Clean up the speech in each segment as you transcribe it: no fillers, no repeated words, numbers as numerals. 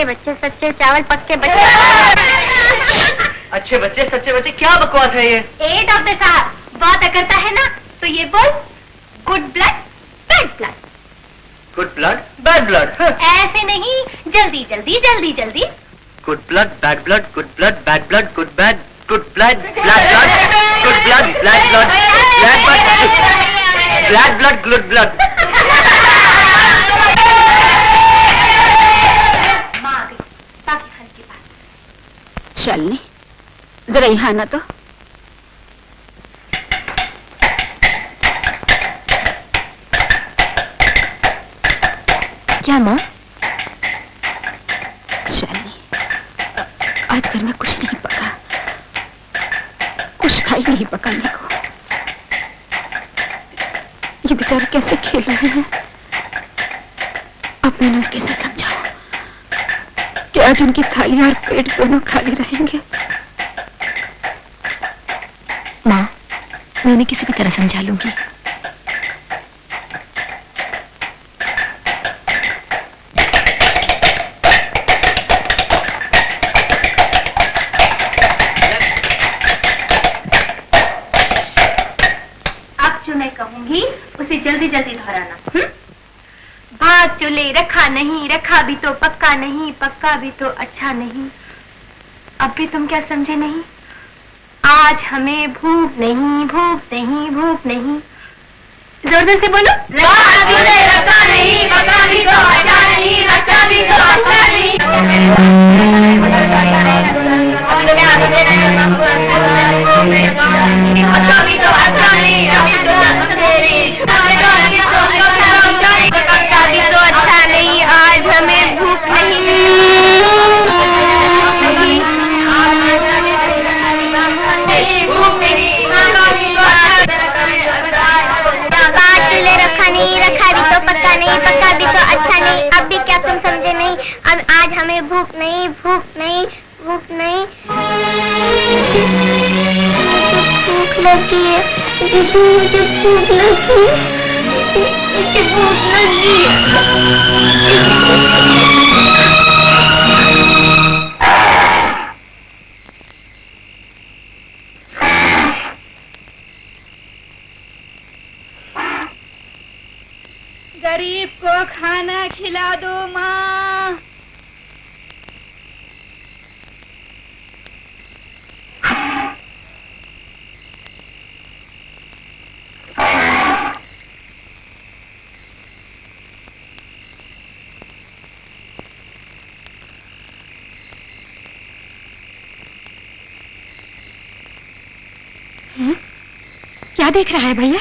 पक्के बच्चे, सच्चे चावल पक्के बच्चे। अच्छे बच्चे सच्चे बच्चे, क्या बकवास है ये? ए डॉक्टर साहब, बात करता है ना तो ये बोल, good blood bad blood. Good blood bad blood? ऐसे नहीं, जल्दी जल्दी जल्दी जल्दी। Good blood bad blood, good blood bad blood, good bad good blood black blood, good blood black blood, black blood black blood, good blood. चलनी जरा यहाँ आना तो। क्या माँ? चलनी आज घर में कुछ नहीं पका, कुछ था ही नहीं पकाने को। ये बेचारे कैसे खेल रहे हैं, अब मैंने कैसे समझाऊं कि आज उनकी थाली और पेट दोनों खाली रहेंगे। माँ, मैं उन्हें किसी भी तरह समझा लूंगी। अब जो मैं कहूंगी उसे जल्दी जल्दी दोहराना। भात चूल्हे रखा नहीं, रखा भी तो पक्का नहीं, पक्का भी तो अच्छा नहीं। अब भी तुम क्या समझे नहीं? आज हमें भूख नहीं, भूख नहीं, भूख नहीं। जोर जोर से बोलो। भात चूल्हे रखा नहीं, पक्का भी तो अच्छा नहीं, रखा भी तो अच्छा नहीं। अच्छा भी तो अच्छा नहीं, तो अच्छा नहीं। आज हमें भूख नहीं। बात चूल्हे रखा नहीं, रखा भी तो पक्का नहीं, पक्का भी तो अच्छा नहीं। अब भी क्या तुम समझे नहीं? अब आज हमें भूख नहीं, भूख नहीं, भूख नहीं। भूख लगी है दीदी, मुझे भूख लगी, मुझे भूख लगी। गरीब को खाना खिला दो माँ। क्या देख रहा है भैया?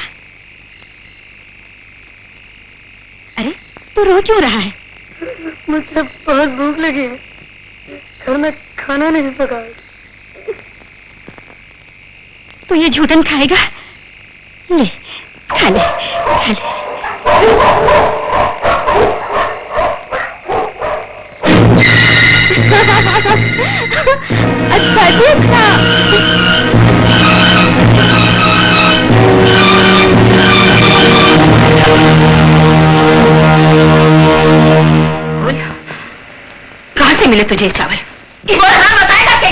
अरे तू रो क्यों रहा है? मुझे बहुत भूख लगी है, घर में खाना नहीं पका। तो ये झूठन खाएगा? ले खा ले, खा ले। अच्छा जी, अच्छा। कहाँ से मिले तुझे चावल? बताएगा क्या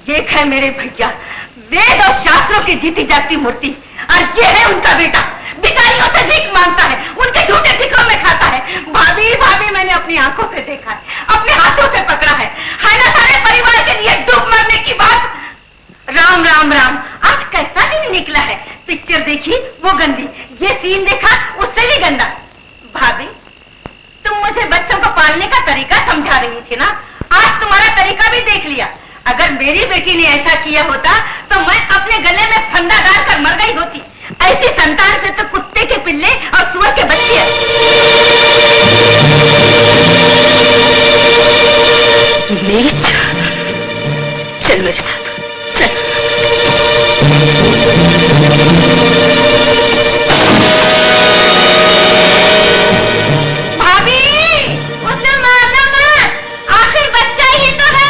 ये है मेरे भैया, वेद और शास्त्रों की जीती जागती मूर्ति, और ये है उनका बेटा, भिखारियों से भीख मांगता है, उनके झूठे टिकों में खाता है। भाभी भाभी मैंने अपनी आंखों से देखा है, अपने हाथों से पकड़ा है ना सारे परिवार के लिए डूब मरने की बात। राम राम राम, आज कैसा दिन निकला है। पिक्चर देखी वो गंदी, ये सीन देखा उससे भी गंदा। भाभी तुम मुझे बच्चों को पालने का तरीका समझा रही थी ना, आज तुम्हारा तरीका भी देख लिया। अगर मेरी बेटी ने ऐसा किया होता तो मैं अपने गले में फंदा डालकर मर गई होती। ऐसी संतान से तो कुत्ते के पिल्ले और सुअर के बच्चे। चल मेरे साथ चल। भाभी उसे मारना मत, आखिर बच्चा ही तो है।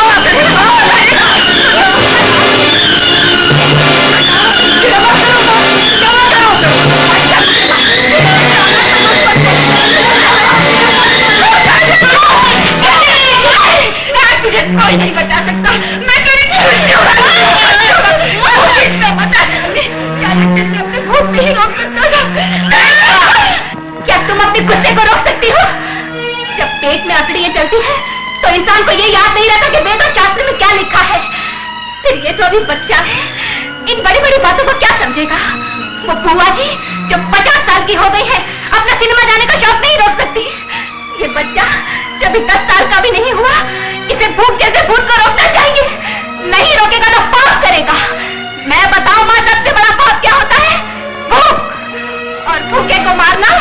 भाभी कोई नहीं बचा सकता। मैं तेरी मुझे इतना बता सकती क्या लगता है अपने भूख नहीं रोक सकता था? क्या तुम अपने गुस्से को रोक सकती हो? जब पेट में अकड़ियां चलती है तो इंसान को ये याद नहीं रहता कि वेद और शास्त्र में क्या लिखा है। फिर ये तो अभी बच्चा है, इन बड़ी बड़ी बातों को क्या समझेगा? वो बुआ जी जो 50 साल की हो गई है अपना सिनेमा जाने का शौक नहीं रोक सकती। ये बच्चा जब 10 साल का भी नहीं हुआ, इसे भूख जैसे भूत को रोकना चाहिए। नहीं रोकेगा तो पाप करेगा। मैं बताऊं मां, सबसे बड़ा पाप क्या होता है? भूख, और भूखे को मारना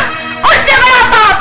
उससे बड़ा पाप।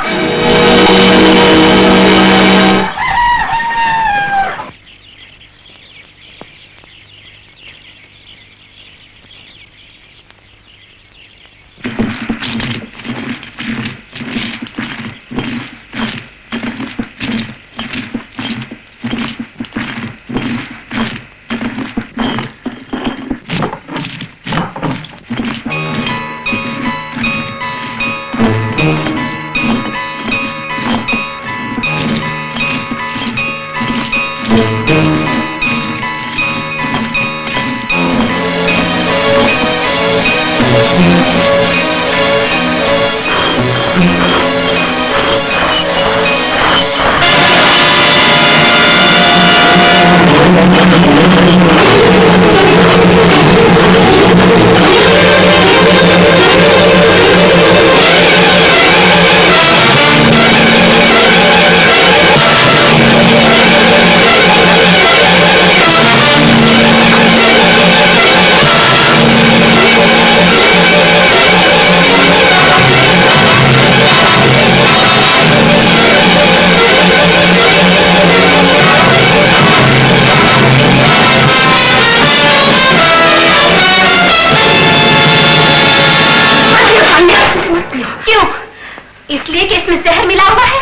इसलिए कि इसमें जहर मिला हुआ है।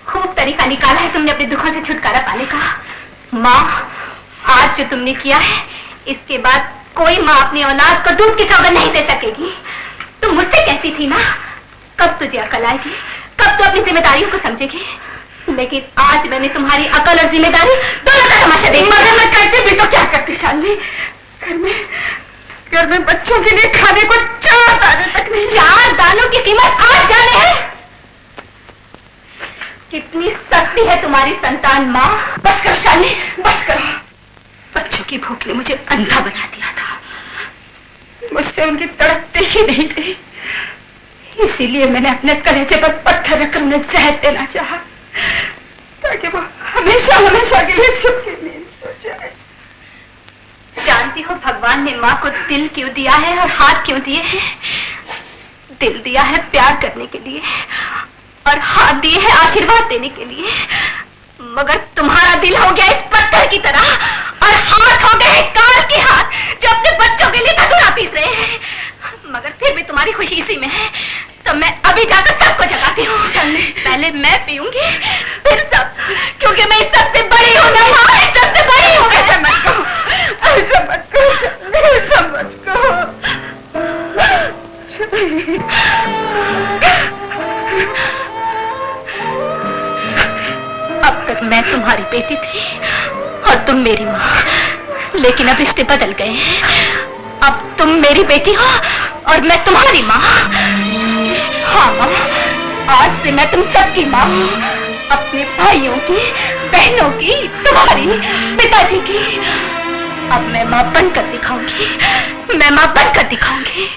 खूब तरीका निकाला है तुमने अपने दुखों से छुटकारा पाने का। माँ, आज जो तुमने किया है, इसके बाद कोई माँ अपनी औलाद को दूध की सौगंध नहीं दे सकेगी। तुम मुझसे कहती थी ना, कब तुझे अकल आएगी, कब तू अपनी जिम्मेदारियों को समझेगी। लेकिन आज मैंने तुम्हारी अकल और जिम्मेदारी दोनों का तमाशा देखा। मगर मैं कहती भी तो क्या करती शालिनी, घर में बच्चों के लिए खाने को 4 दाने तक नहीं। 4 दानों की कीमत 8 जाने हैं। कितनी सख्ती है तुम्हारी संतान माँ। बस करो शालिनी, बस करो। बच्चों की भूख ने मुझे अंधा बना दिया था, मुझसे उनकी तड़प देखी नहीं गई। इसीलिए मैंने अपने कलेजे पर पत्थर रखकर उन्हें जहर देना चाहा, ताकि वो हमेशा हमेशा के लिए सुख की नींद सो जाए। जानती हो भगवान ने माँ को दिल क्यों दिया है और हाथ क्यों दिए हैं? दिल दिया है प्यार करने के लिए और हाथ दिए हैं आशीर्वाद देने के लिए। मगर तुम्हारा दिल हो गया इस पत्थर की तरह और हाथ हो गए काल के हाथ जो अपने बच्चों के लिए धतूरा पीस रहे हैं। मगर फिर भी तुम्हारी खुशी इसी में है, तो मैं अभी जाकर सबको जगाती हूँ। पहले मैं पीऊंगी, फिर सब, क्योंकि मैं इस सबसे बड़ी हूँ ना माँ, इस सबसे बड़ी हूँ। ऐसा मत कहो, ऐसा मत कहो, ऐसा मत कहो। अब तक मैं तुम्हारी बेटी थी और तुम मेरी माँ, लेकिन अब रिश्ते बदल गए हैं। अब तुम मेरी बेटी हो और मैं तुम्हारी माँ। हाँ माँ, आज से मैं तुम सबकी माँ हूँ, अपने भाइयों की, बहनों की, तुम्हारी, पिताजी की। अब मैं माँ बनकर दिखाऊंगी, मैं माँ बनकर दिखाऊंगी।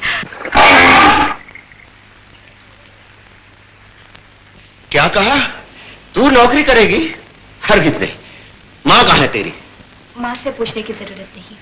क्या कहा? तू नौकरी करेगी? हरगिज नहीं। माँ कहाँ है तेरी? माँ से पूछने की जरूरत नहीं,